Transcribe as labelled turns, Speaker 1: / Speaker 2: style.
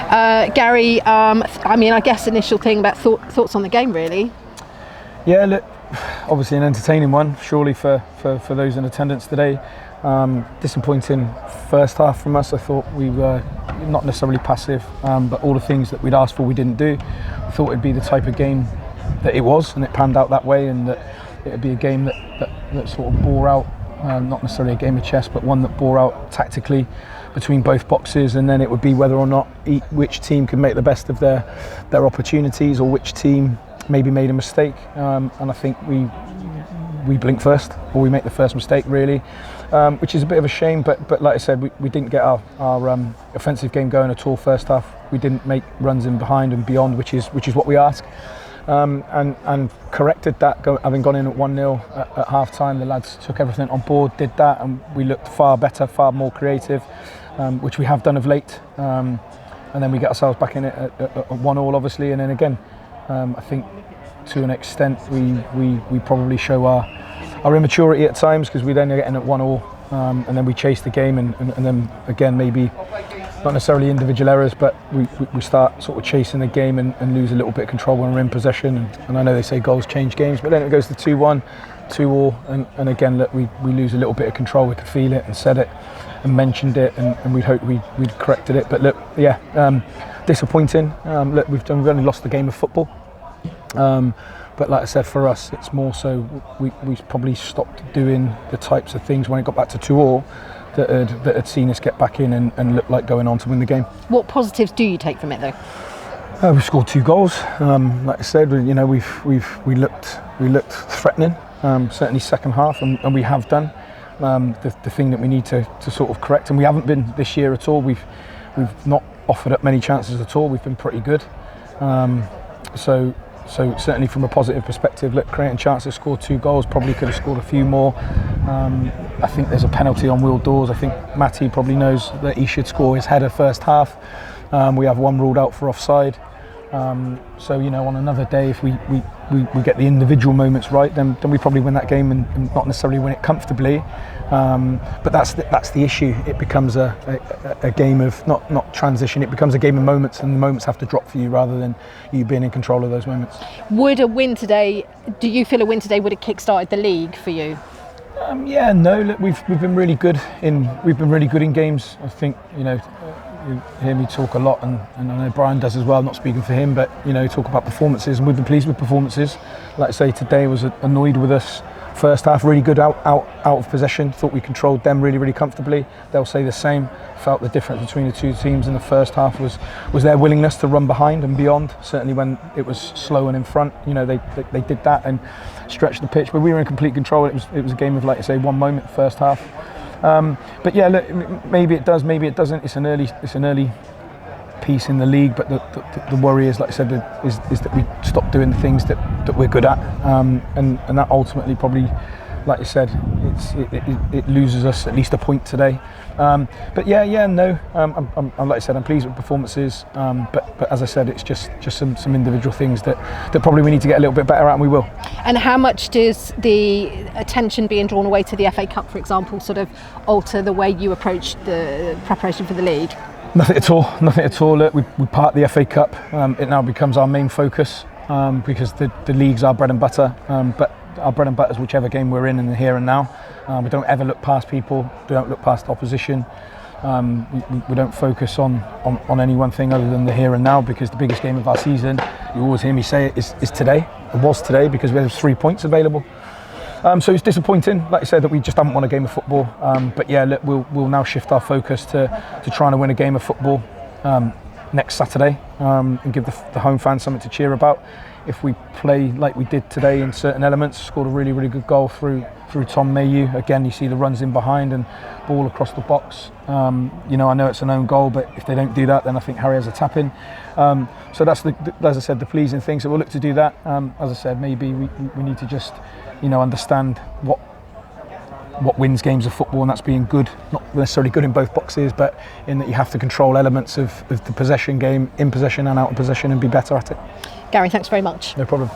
Speaker 1: Gary, I mean, I guess initial thing about thoughts on the game, really.
Speaker 2: Yeah, look, obviously an entertaining one, surely for those in attendance today. Disappointing first half from us. I thought we were not necessarily passive, but all the things that we'd asked for we didn't do. I thought it'd be the type of game that it was, and it panned out that way, and that it'd be a game that sort of bore out, not necessarily a game of chess, but one that bore out tactically between both boxes, and then it would be whether or not which team could make the best of their opportunities, or which team maybe made a mistake. And I think we blink first, or we make the first mistake, really, which is a bit of a shame. But like I said, we didn't get our offensive game going at all first half. We didn't make runs in behind and beyond, which is what we ask. And corrected that, having gone in at 1-0 at half time. The lads took everything on board, did that, and we looked far better, far more creative, which we have done of late. And then we get ourselves back in it at 1-1, obviously, and then again, I think to an extent we probably show our immaturity at times, because we then get in at 1-1, and then we chase the game, and then again, maybe not necessarily individual errors, but we start sort of chasing the game and lose a little bit of control when we're in possession. And I know they say goals change games, but then it goes to 2-1, 2-2, and again, look, we lose a little bit of control. We could feel it and said it and mentioned it, and we'd hoped we'd corrected it. But look, yeah, disappointing. Look, we've only lost the game of football. But like I said, for us, it's more so we probably stopped doing the types of things when it got back to 2-2 that had seen us get back in and look like going on to win the game.
Speaker 1: What positives do you take from it, though?
Speaker 2: We scored 2 goals. Like I said, you know, we looked threatening, certainly second half, and we have done. The thing that we need to sort of correct, and we haven't been this year at all. We've not offered up many chances at all. We've been pretty good. So certainly from a positive perspective, look, creating chances, scored 2 goals, probably could have scored a few more. I think there's a penalty on Will Dawes. I think Matty probably knows that he should score his header first half. We have one ruled out for offside. So, you know, on another day, if we get the individual moments right, then we probably win that game, and not necessarily win it comfortably. But that's the issue. It becomes a game of not transition. It becomes a game of moments, and the moments have to drop for you rather than you being in control of those moments.
Speaker 1: Would a win today? Do you feel a win today would have kick-started the league for you?
Speaker 2: Yeah, no. Look, we've been really good in games. I think, you know, you hear me talk a lot, and I know Brian does as well. I'm not speaking for him, but you know, talk about performances, and we've been pleased with performances. Like I say, today was annoyed with us. First half, really good out of possession. Thought we controlled them really comfortably. They'll say the same. Felt the difference between the two teams in the first half was their willingness to run behind and beyond. Certainly when it was slow and in front, you know, they did that and stretched the pitch. But we were in complete control. It was a game of, like I say, one moment first half. But yeah, look, maybe it does, maybe it doesn't. It's an early piece in the league, but the worry is, like I said, is that we stop doing the things that we're good at, and that ultimately probably, like you said, it loses us at least a point today. But no, I'm like I said, I'm pleased with performances, but as I said, it's just some individual things that probably we need to get a little bit better at, and we will.
Speaker 1: And how much does the attention being drawn away to the FA Cup, for example, sort of alter the way you approach the preparation for the league?
Speaker 2: Nothing at all. Look, we part the FA Cup. It now becomes our main focus, because the league's our bread and butter. But our bread and butter is whichever game we're in the here and now. We don't ever look past people. We don't look past opposition. We don't focus on any one thing other than the here and now, because the biggest game of our season, you always hear me say it, is today. It was today because we have 3 points available. So it's disappointing, like I said, that we just haven't won a game of football. But yeah, look, we'll now shift our focus to trying to win a game of football next Saturday, and give the home fans something to cheer about. If we play like we did today in certain elements, scored a really good goal through 𝗪𝗁. Again, you see the runs in behind and ball across the box. You know, I know it's an own goal, but if they don't do that, then I think Harry has a tap in. So that's as I said, the pleasing thing. So we'll look to do that. As I said, maybe we need to just, you know, understand what wins games of football, and that's being good, not necessarily good in both boxes, but in that you have to control elements of the possession game, in possession and out of possession, and be better at it.
Speaker 1: Gary, thanks very much.
Speaker 2: No problem.